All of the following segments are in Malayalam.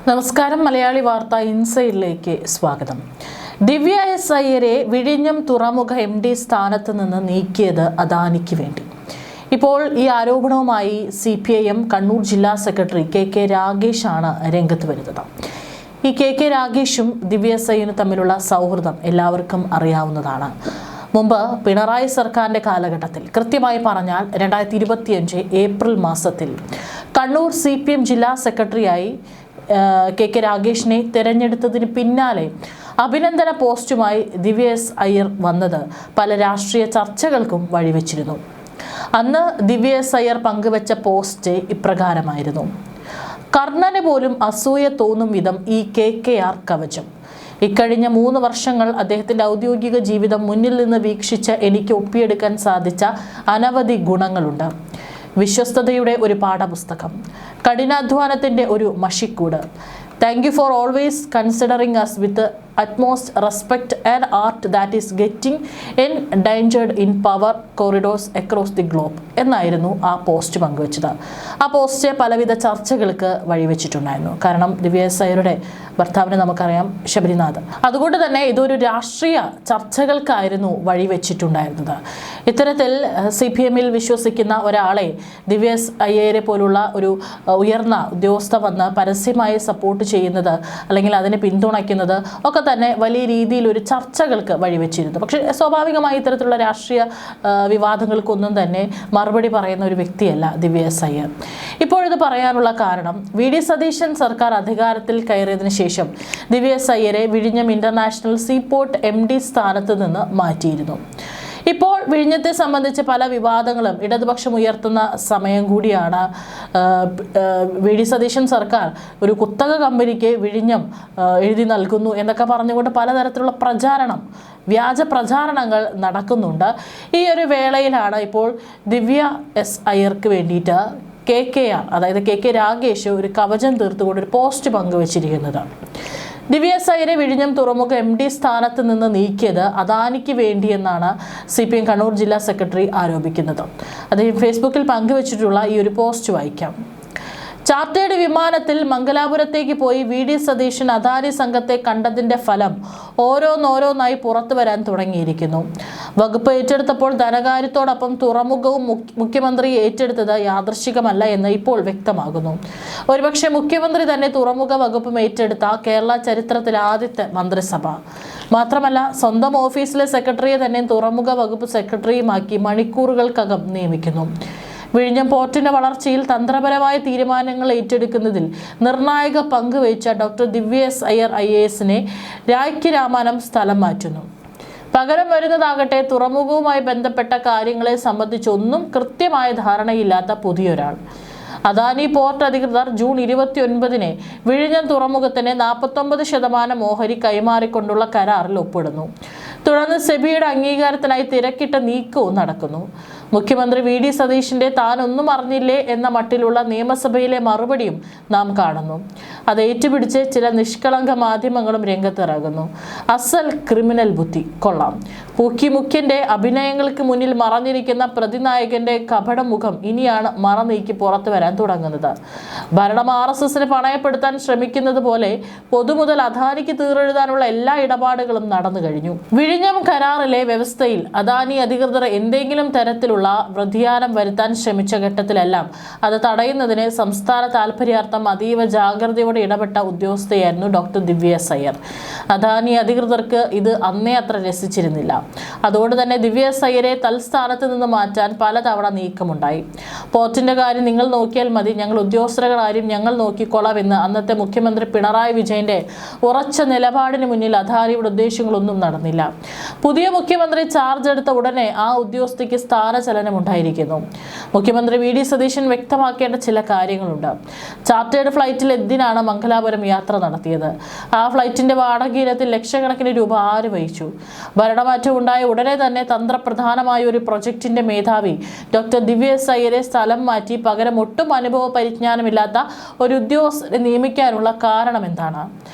നമസ്കാരം. മലയാളി വാർത്ത ഇൻസൈഡിലേക്ക് സ്വാഗതം. ദിവ്യ എസ് അയ്യരെ വിഴിഞ്ഞം തുറമുഖ MD സ്ഥാനത്ത് നിന്ന് നീക്കിയത് അദാനിക്ക് വേണ്ടി. ഇപ്പോൾ ഈ ആരോപണവുമായി CPIM കണ്ണൂർ ജില്ലാ സെക്രട്ടറി KK രാഗേഷാണ് രംഗത്ത് വരുന്നത്. ഈ KK രാഗേഷും ദിവ്യ എസ് അയ്യരും തമ്മിലുള്ള സൗഹൃദം എല്ലാവർക്കും അറിയാവുന്നതാണ്. മുമ്പ് പിണറായി സർക്കാരിൻ്റെ കാലഘട്ടത്തിൽ, കൃത്യമായി പറഞ്ഞാൽ 2025 ഏപ്രിൽ മാസത്തിൽ കണ്ണൂർ CPM ജില്ലാ സെക്രട്ടറിയായി KK രാഗേഷിനെ തിരഞ്ഞെടുത്തതിന് പിന്നാലെ അഭിനന്ദന പോസ്റ്റുമായി ദിവ്യ എസ് അയ്യർ വന്നത് പല രാഷ്ട്രീയ ചർച്ചകൾക്കും വഴിവെച്ചിരുന്നു. അന്ന് ദിവ്യ എസ് അയ്യർ പങ്കുവച്ച പോസ്റ്റ് ഇപ്രകാരമായിരുന്നു: കർണന് പോലും അസൂയ തോന്നും വിധം ഈ KKR കവചം. ഇക്കഴിഞ്ഞ 3 വർഷങ്ങൾ അദ്ദേഹത്തിൻ്റെ ഔദ്യോഗിക ജീവിതം മുന്നിൽ നിന്ന് വീക്ഷിച്ച എനിക്ക് ഒപ്പിയെടുക്കാൻ സാധിച്ച അനവധി ഗുണങ്ങളുണ്ട്. വിശ്വസ്തതയുടെ ഒരു പാഠപുസ്തകം, കഠിനാധ്വാനത്തിൻ്റെ ഒരു മഷിക്കൂട്. Thank you for always considering us with utmost respect and art that is getting endangered in power corridors across the globe എന്നായിരുന്നു ആ പോസ്റ്റ് പങ്കുവച്ചത്. ആ പോസ്റ്റ് പലവിധ ചർച്ചകൾക്ക് വഴിവെച്ചിട്ടുണ്ടായിരുന്നു. കാരണം ദിവ്യ എസ് അയ്യരുടെ ഭർത്താവിനെ നമുക്കറിയാം, ശബരിനാഥ്. അതുകൊണ്ട് തന്നെ ഇതൊരു രാഷ്ട്രീയ ചർച്ചകൾക്കായിരുന്നു വഴിവെച്ചിട്ടുണ്ടായിരുന്നത്. ഇത്തരത്തിൽ CPMൽ വിശ്വസിക്കുന്ന ഒരാളെ ദിവ്യ എസ് അയ്യരെ പോലുള്ള ഒരു ഉയർന്ന ഉദ്യോഗസ്ഥ വന്ന് പരസ്യമായി സപ്പോർട്ട് ചെയ്യുന്നത് അല്ലെങ്കിൽ അതിനെ പിന്തുണയ്ക്കുന്നത് ഒക്കെ തന്നെ വലിയ രീതിയിൽ ഒരു ചർച്ചകൾക്ക് വഴിവെച്ചിരുന്നു. പക്ഷേ സ്വാഭാവികമായി ഇത്തരത്തിലുള്ള രാഷ്ട്രീയ വിവാദങ്ങൾക്കൊന്നും തന്നെ മറുപടി പറയുന്ന ഒരു വ്യക്തിയല്ല ദിവ്യ എസ് അയ്യർ. ഇപ്പോഴിത് പറയാനുള്ള കാരണം, VD സതീശൻ സർക്കാർ അധികാരത്തിൽ കയറിയതിനു ശേഷം ദിവ്യ എസ് അയ്യരെ വിഴിഞ്ഞം ഇന്റർനാഷണൽ സീപോർട്ട് MD സ്ഥാനത്ത് നിന്ന് മാറ്റിയിരുന്നു. ഇപ്പോൾ വിഴിഞ്ഞത്തെ സംബന്ധിച്ച് പല വിവാദങ്ങളും ഇടതുപക്ഷം ഉയർത്തുന്ന സമയം കൂടിയാണ്. VD സതീശൻ സർക്കാർ ഒരു കുത്തക കമ്പനിക്ക് വിഴിഞ്ഞം എഴുതി നൽകുന്നു എന്നൊക്കെ പറഞ്ഞുകൊണ്ട് പലതരത്തിലുള്ള വ്യാജ പ്രചാരണങ്ങൾ നടക്കുന്നുണ്ട്. ഈ ഒരു വേളയിലാണ് ഇപ്പോൾ ദിവ്യ എസ് അയ്യർക്ക് വേണ്ടിയിട്ട് KKR, അതായത് KK രാഗേഷ് ഒരു കവചം തീർത്തുകൊണ്ട് ഒരു പോസ്റ്റ് പങ്കുവച്ചിരിക്കുന്നത്. ദിവ്യ എസ് അയ്യരെ വിഴിഞ്ഞം തുറമുഖ MD സ്ഥാനത്ത് നിന്ന് നീക്കിയത് അദാനിക്ക് വേണ്ടിയെന്നാണ് CPM കണ്ണൂർ ജില്ലാ സെക്രട്ടറി ആരോപിക്കുന്നത്. അദ്ദേഹം ഫേസ്ബുക്കിൽ പങ്കുവച്ചിട്ടുള്ള ഈ ഒരു പോസ്റ്റ് വായിക്കാം. ചാർട്ടേഡ് വിമാനത്തിൽ മംഗലാപുരത്തേക്ക് പോയി VD സതീശൻ അദാനി സംഘത്തെ കണ്ടതിൻ്റെ ഫലം ഓരോന്നോരോന്നായി പുറത്തു വരാൻ തുടങ്ങിയിരിക്കുന്നു. വകുപ്പ് ഏറ്റെടുത്തപ്പോൾ ധനകാര്യത്തോടൊപ്പം തുറമുഖവും മുഖ്യമന്ത്രി ഏറ്റെടുത്തത് യാദൃശ്ചികമല്ല എന്ന് ഇപ്പോൾ വ്യക്തമാകുന്നു. ഒരുപക്ഷെ മുഖ്യമന്ത്രി തന്നെ തുറമുഖ വകുപ്പും ഏറ്റെടുത്ത കേരള ചരിത്രത്തിലെ ആദ്യത്തെ മന്ത്രിസഭ. മാത്രമല്ല, സ്വന്തം ഓഫീസിലെ സെക്രട്ടറിയെ തന്നെ തുറമുഖ വകുപ്പ് സെക്രട്ടറിയുമാക്കി മണിക്കൂറുകൾക്കകം നിയമിക്കുന്നു. വിഴിഞ്ഞം പോർട്ടിന്റെ വളർച്ചയിൽ തന്ത്രപരമായ തീരുമാനങ്ങൾ ഏറ്റെടുക്കുന്നതിൽ നിർണായക പങ്ക് വഹിച്ച ഡോക്ടർ ദിവ്യ എസ് അയ്യർ IASനെ രാജ്യരാമാനം സ്ഥലം മാറ്റുന്നു. പകരം വരുന്നതാകട്ടെ തുറമുഖവുമായി ബന്ധപ്പെട്ട കാര്യങ്ങളെ സംബന്ധിച്ചൊന്നും കൃത്യമായ ധാരണയില്ലാത്ത പുതിയൊരാൾ. അദാനി പോർട്ട് അധികൃതർ ജൂൺ 29 വിഴിഞ്ഞം തുറമുഖത്തിന് 49% ഓഹരി കൈമാറിക്കൊണ്ടുള്ള കരാറിൽ ഒപ്പിടുന്നു. തുടർന്ന് സെബിയുടെ അംഗീകാരത്തിനായി തിരക്കിട്ട നീക്കവും നടക്കുന്നു. മുഖ്യമന്ത്രി VD സതീശിന്റെ താനൊന്നും അറിഞ്ഞില്ലേ എന്ന മട്ടിലുള്ള നിയമസഭയിലെ മറുപടിയും നാം കാണുന്നു. അത് ഏറ്റുപിടിച്ച് ചില നിഷ്കളങ്ക മാധ്യമങ്ങളും രംഗത്തിറങ്ങുന്നു. അസൽ ക്രിമിനൽ ബുദ്ധി കൊള്ളാം. മുഖ്യന്റെ അഭിനയങ്ങൾക്ക് മുന്നിൽ മറഞ്ഞിരിക്കുന്ന പ്രതിനായകന്റെ കപടമുഖം ഇനിയാണ് മറ നീക്കി പുറത്തു വരാൻ തുടങ്ങുന്നത്. ഭരണം RSSന് പണയപ്പെടുത്താൻ ശ്രമിക്കുന്നത് പോലെ പൊതുമുതൽ അദാനിക്ക് തീരെഴുതാനുള്ള എല്ലാ ഇടപാടുകളും നടന്നു കഴിഞ്ഞു. വിഴിഞ്ഞം കരാറിലെ വ്യവസ്ഥയിൽ അദാനി അധികൃതർ എന്തെങ്കിലും തരത്തിലുള്ള വ്യതിയാനം വരുത്താൻ ശ്രമിച്ച ഘട്ടത്തിലെല്ലാം അത് തടയുന്നതിന് സംസ്ഥാന താൽപര്യാർത്ഥം അതീവ ജാഗ്രതയോടെ ഇടപെട്ട ഉദ്യോഗസ്ഥയായിരുന്നു ഡോക്ടർ ദിവ്യ എസ് അയ്യർ. അദാനി അധികൃതർക്ക് ഇത് അന്നേ അത്ര രസിച്ചിരുന്നില്ല. അതുകൊണ്ട് തന്നെ ദിവ്യ എസ് അയ്യരെ തൽസ്ഥാനത്ത് നിന്ന് മാറ്റാൻ പലതവണ നീക്കമുണ്ടായി. പോർട്ടിന്റെ കാര്യം നിങ്ങൾ നോക്കിയാൽ മതി, ഞങ്ങൾ ഉദ്യോഗസ്ഥരുടെ കാര്യം ഞങ്ങൾ നോക്കിക്കൊള്ളാം എന്ന് അന്നത്തെ മുഖ്യമന്ത്രി പിണറായി വിജയന്റെ ഉറച്ച നിലപാടിന് മുന്നിൽ അദാനിയുടെ ഉദ്ദേശങ്ങളൊന്നും നടന്നില്ല. പുതിയ മുഖ്യമന്ത്രി ചാർജ് എടുത്ത ഉടനെ ആ ഉദ്യോഗസ്ഥയ്ക്ക് സ്ഥാനചലനം ഉണ്ടായിരിക്കുന്നു. മുഖ്യമന്ത്രി VD സതീശൻ വ്യക്തമാക്കേണ്ട ചില കാര്യങ്ങളുണ്ട്. ചാർട്ടേഡ് ഫ്ലൈറ്റിൽ എന്തിനാണ് മംഗലാപുരം യാത്ര നടത്തിയത്? ആ ഫ്ലൈറ്റിന്റെ വാടക ഇനത്തിൽ ലക്ഷക്കണക്കിന് രൂപ ആര് വഹിച്ചു? ഭരണമാറ്റം ഉണ്ടായ ഉടനെ തന്നെ തന്ത്രപ്രധാനമായ ഒരു പ്രൊജക്ടിന്റെ മേധാവി ഡോക്ടർ ദിവ്യ എസ് അയ്യരെ സ്ഥലം മാറ്റി പകരം ഒട്ടും അനുഭവ പരിജ്ഞാനമില്ലാത്ത ഒരു ഉദ്യോഗസ്ഥരെ നിയമിക്കാനുള്ള കാരണം എന്താണ്?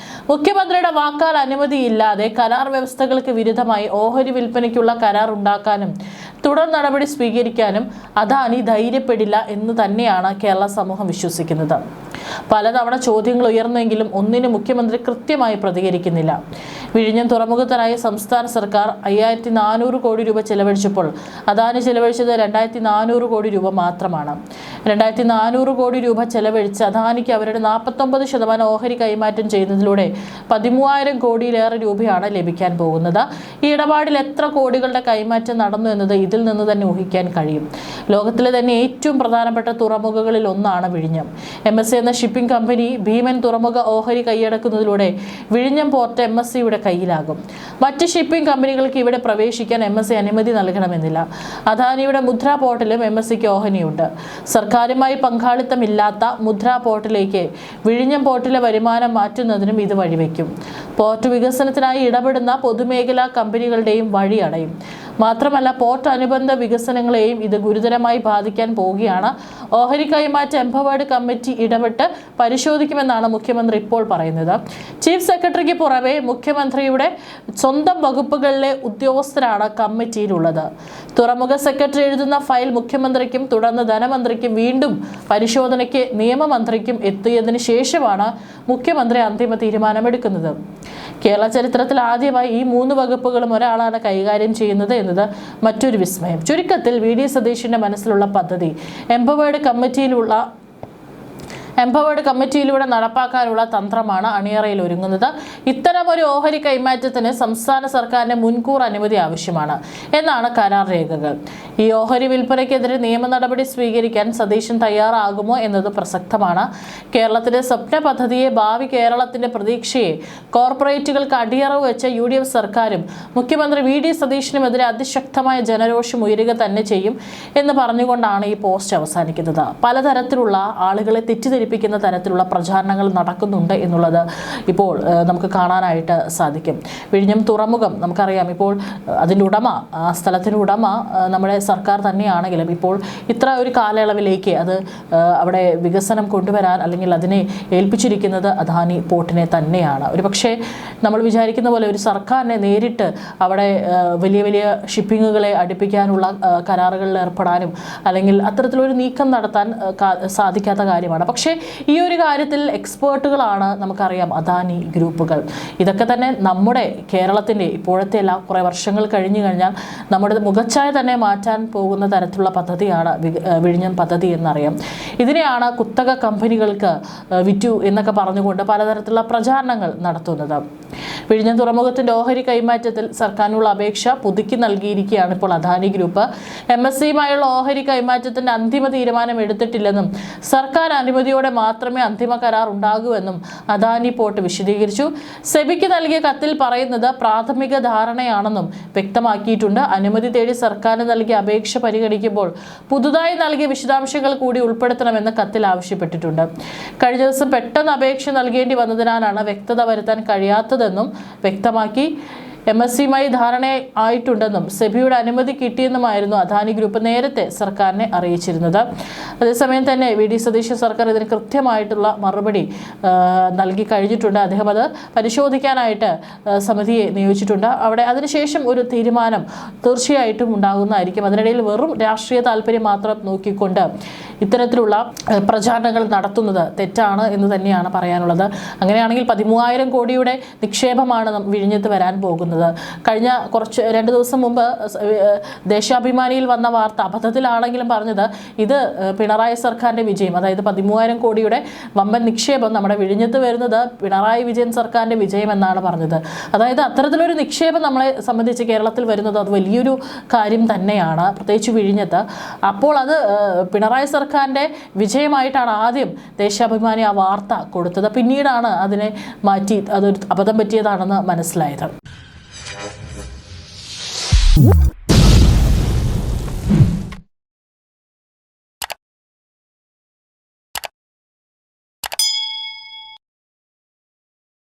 മുഖ്യമന്ത്രിയുടെ വാക്കാൽ അനുമതിയില്ലാതെ കരാർ വ്യവസ്ഥകൾക്ക് വിരുദ്ധമായി ഓഹരി വിൽപ്പനയ്ക്കുള്ള കരാർ ഉണ്ടാക്കാനും തുടർ നടപടി സ്വീകരിക്കാനും അദാനി ധൈര്യപ്പെടില്ല എന്ന് തന്നെയാണ് കേരള സമൂഹം വിശ്വസിക്കുന്നത്. പലതവണ ചോദ്യങ്ങൾ ഉയർന്നെങ്കിലും ഒന്നിനും മുഖ്യമന്ത്രി കൃത്യമായി പ്രതികരിക്കുന്നില്ല. വിഴിഞ്ഞം തുറമുഖത്തിനായി സംസ്ഥാന സർക്കാർ 5400 കോടി രൂപ ചെലവഴിച്ചപ്പോൾ അദാനി ചെലവഴിച്ചത് 2400 കോടി രൂപ മാത്രമാണ്. 2400 കോടി രൂപ ചെലവഴിച്ച് അദാനിക്ക് അവരുടെ 49% ഓഹരി കൈമാറ്റം ചെയ്യുന്നതിലൂടെ 13000 കോടിയിലേറെ രൂപയാണ് ലഭിക്കാൻ പോകുന്നത്. ഈ ഇടപാടിൽ എത്ര കോടികളുടെ കൈമാറ്റം നടന്നു എന്നത് ഇതിൽ നിന്ന് തന്നെ ഊഹിക്കാൻ കഴിയും. ലോകത്തിലെ തന്നെ ഏറ്റവും പ്രധാനപ്പെട്ട തുറമുഖങ്ങളിൽ ഒന്നാണ് വിഴിഞ്ഞം. MSC എന്ന ഷിപ്പിംഗ് കമ്പനി ഭീമൻ തുറമുഖ ഓഹരി കൈയടക്കുന്നതിലൂടെ വിഴിഞ്ഞം പോർട്ട് MSCയുടെ കയ്യിലാകും. മറ്റ് ഷിപ്പിംഗ് കമ്പനികൾക്ക് ഇവിടെ പ്രവേശിക്കാൻ MSC അനുമതി നൽകണമെന്നില്ല. അദാനിയുടെ മുദ്ര പോർട്ടിലും MSCക്ക് ഓഹരിയുണ്ട്. സർക്കാരുമായി പങ്കാളിത്തമില്ലാത്ത മുദ്ര പോർട്ടിലേക്ക് വിഴിഞ്ഞം പോർട്ടിലെ വരുമാനം മാറ്റുന്നതിനും ഇത് വഴിവെക്കും. പോർട്ട് വികസനത്തിനായി ഇടപെടുന്ന പൊതുമേഖലാ കമ്പനികളുടെയും വഴി അടയും. മാത്രമല്ല പോർട്ട് അനുബന്ധ വികസനങ്ങളെയും ഇത് ഗുരുതരമായി ബാധിക്കാൻ പോവുകയാണ്. ഓഹരി കൈമാറ്റ എംപവേർഡ് കമ്മിറ്റി ഇടപെട്ട് പരിശോധിക്കുമെന്നാണ് മുഖ്യമന്ത്രി ഇപ്പോൾ പറയുന്നത്. ചീഫ് സെക്രട്ടറിക്ക് പുറമെ മുഖ്യമന്ത്രിയുടെ സ്വന്തം വകുപ്പുകളിലെ ഉദ്യോഗസ്ഥരാണ് കമ്മിറ്റിയിലുള്ളത്. തുറമുഖ സെക്രട്ടറി എഴുതുന്ന ഫയൽ മുഖ്യമന്ത്രിക്കും തുടർന്ന് ധനമന്ത്രിക്കും വീണ്ടും പരിശോധനയ്ക്ക് നിയമമന്ത്രിക്കും എത്തിയതിനു ശേഷമാണ് മുഖ്യമന്ത്രി അന്തിമ തീരുമാനമെടുക്കുന്നത്. കേരള ചരിത്രത്തിൽ ആദ്യമായി ഈ 3 വകുപ്പുകളും ഒരാളാണ് കൈകാര്യം ചെയ്യുന്നത് എന്നത് മറ്റൊരു വിസ്മയം. ചുരുക്കത്തിൽ VD സതീശന്റെ മനസ്സിലുള്ള പദ്ധതി എംപവേർഡ് കമ്മിറ്റിയിലൂടെ നടപ്പാക്കാനുള്ള തന്ത്രമാണ് അണിയറയിൽ ഒരുങ്ങുന്നത്. ഇത്തരം ഒരു ഓഹരി കൈമാറ്റത്തിന് സംസ്ഥാന സർക്കാരിന്റെ മുൻകൂർ അനുമതി ആവശ്യമാണ് എന്നാണ് കരാർ രേഖകൾ. ഈ ഓഹരി വിൽപ്പനയ്ക്കെതിരെ നിയമ നടപടി സ്വീകരിക്കാൻ സതീശൻ തയ്യാറാകുമോ എന്നത് പ്രസക്തമാണ്. കേരളത്തിന്റെ സ്വപ്ന പദ്ധതിയെ, ഭാവി കേരളത്തിന്റെ പ്രതീക്ഷയെ കോർപ്പറേറ്റുകൾക്ക് അടിയറവ് വെച്ച UDF സർക്കാരും മുഖ്യമന്ത്രി VD സതീശനുമെതിരെ അതിശക്തമായ ജനരോഷം ഉയരുക തന്നെ ചെയ്യും എന്ന് പറഞ്ഞുകൊണ്ടാണ് ഈ പോസ്റ്റ് അവസാനിക്കുന്നത്. പലതരത്തിലുള്ള ആളുകളെ തെറ്റിദ്ധരിപ്പിക്കുന്ന തരത്തിലുള്ള പ്രചാരണങ്ങൾ നടക്കുന്നുണ്ട് എന്നുള്ളത് ഇപ്പോൾ നമുക്ക് കാണാനായിട്ട് സാധിക്കും. വിഴിഞ്ഞം തുറമുഖം നമുക്കറിയാം, ഇപ്പോൾ അതിൻ്റെ ഉടമ, ആ സ്ഥലത്തിൻ്റെ ഉടമ നമ്മുടെ സർക്കാർ തന്നെയാണെങ്കിലും ഇപ്പോൾ ഇത്ര ഒരു കാലയളവിലേക്ക് അത് അവിടെ വികസനം കൊണ്ടുവരാൻ അല്ലെങ്കിൽ അതിനെ ഏൽപ്പിച്ചിരിക്കുന്നത് അദാനി പോർട്ടിനെ തന്നെയാണ്. ഒരു പക്ഷേ നമ്മൾ വിചാരിക്കുന്ന പോലെ ഒരു സർക്കാരിനെ നേരിട്ട് അവിടെ വലിയ വലിയ ഷിപ്പിങ്ങുകളെ അടുപ്പിക്കാനുള്ള കരാറുകളിൽ ഏർപ്പെടാനും അല്ലെങ്കിൽ അത്തരത്തിലൊരു നീക്കം നടത്താൻ സാധിക്കാത്ത കാര്യമാണ്. പക്ഷേ ഈ ഒരു കാര്യത്തിൽ എക്സ്പേർട്ടുകളാണ് നമുക്കറിയാം അദാനി ഗ്രൂപ്പുകൾ. ഇതൊക്കെ തന്നെ നമ്മുടെ കേരളത്തിൻ്റെ ഇപ്പോഴത്തെ എല്ലാം കുറേ വർഷങ്ങൾ കഴിഞ്ഞു കഴിഞ്ഞാൽ നമ്മുടെ മുഖച്ഛായ തന്നെ മാറ്റാൻ പോകുന്ന തരത്തിലുള്ള പദ്ധതിയാണ് വിഴിഞ്ഞം പദ്ധതി എന്നറിയാം. ഇതിനെയാണ് കുത്തക കമ്പനികൾക്ക് വിറ്റു എന്നൊക്കെ പറഞ്ഞുകൊണ്ട് പലതരത്തിലുള്ള പ്രചാരണങ്ങൾ നടത്തുന്നത്. വിഴിഞ്ഞം തുറമുഖത്തിൻ്റെ ഓഹരി കൈമാറ്റത്തിൽ സർക്കാരിനുള്ള അപേക്ഷ പുതുക്കി നൽകിയിരിക്കുകയാണ് ഇപ്പോൾ അദാനി ഗ്രൂപ്പ്. MSCയുമായുള്ള ഓഹരി കൈമാറ്റത്തിൻ്റെ അന്തിമ തീരുമാനം എടുത്തിട്ടില്ലെന്നും സർക്കാർ അനുമതിയോടെ മാത്രമേ അന്തിമ കരാർ ഉണ്ടാകൂവെന്നും അദാനി പോർട്ട് വിശദീകരിച്ചു. സെബിക്ക് നൽകിയ കത്തിൽ പറയുന്നത് പ്രാഥമിക ധാരണയാണെന്നും വ്യക്തമാക്കിയിട്ടുണ്ട്. അനുമതി തേടി സർക്കാരിന് നൽകിയ അപേക്ഷ പരിഗണിക്കുമ്പോൾ പുതുതായി നൽകിയ വിശദാംശങ്ങൾ കൂടി ഉൾപ്പെടുത്തണമെന്ന് കത്തിൽ ആവശ്യപ്പെട്ടിട്ടുണ്ട്. കഴിഞ്ഞ ദിവസം പെട്ടെന്ന് അപേക്ഷ നൽകേണ്ടി വന്നതിനാലാണ് വ്യക്തത വരുത്താൻ കഴിയാത്തതെന്നും വ്യക്തമാക്കി. MSCയുമായി ധാരണ ആയിട്ടുണ്ടെന്നും സെബിയുടെ അനുമതി കിട്ടിയെന്നുമായിരുന്നു അദാനി ഗ്രൂപ്പ് നേരത്തെ സർക്കാരിനെ അറിയിച്ചിരുന്നത്. അതേസമയം തന്നെ VD സതീശൻ സർക്കാർ ഇതിന് കൃത്യമായിട്ടുള്ള മറുപടി നൽകി കഴിഞ്ഞിട്ടുണ്ട്. അദ്ദേഹം അത് പരിശോധിക്കാനായിട്ട് സമിതിയെ നിയോഗിച്ചിട്ടുണ്ട്. അവിടെ അതിനുശേഷം ഒരു തീരുമാനം തീർച്ചയായിട്ടും ഉണ്ടാകുന്നതായിരിക്കും. അതിനിടയിൽ വെറും രാഷ്ട്രീയ താല്പര്യം മാത്രം നോക്കിക്കൊണ്ട് ഇത്തരത്തിലുള്ള പ്രചാരണങ്ങൾ നടത്തുന്നത് തെറ്റാണ് എന്ന് തന്നെയാണ് പറയാനുള്ളത്. അങ്ങനെയാണെങ്കിൽ 13000 കോടിയുടെ നിക്ഷേപമാണ് വിഴിഞ്ഞത്ത് വരാൻ പോകുന്നത്. കഴിഞ്ഞ 2 ദിവസം മുമ്പ് ദേശാഭിമാനിയിൽ വന്ന വാർത്ത അബദ്ധത്തിലാണെങ്കിലും പറഞ്ഞത് ഇത് പിണറായി സർക്കാരിൻ്റെ വിജയം, അതായത് 13000 കോടിയുടെ വമ്പൻ നിക്ഷേപം നമ്മുടെ വിഴിഞ്ഞത്ത് വരുന്നത് പിണറായി വിജയൻ സർക്കാരിൻ്റെ വിജയം എന്നാണ് പറഞ്ഞത്. അതായത് അത്തരത്തിലൊരു നിക്ഷേപം നമ്മളെ സംബന്ധിച്ച് കേരളത്തിൽ വരുന്നത് അത് വലിയൊരു കാര്യം തന്നെയാണ്, പ്രത്യേകിച്ച് വിഴിഞ്ഞത്ത്. അപ്പോൾ അത് പിണറായി സർക്കാരിൻ്റെ വിജയമായിട്ടാണ് ആദ്യം ദേശാഭിമാനി ആ വാർത്ത കൊടുത്തത്. പിന്നീടാണ് അതിനെ മാറ്റി അതൊരു അബദ്ധം പറ്റിയതാണെന്ന് മനസ്സിലായത്.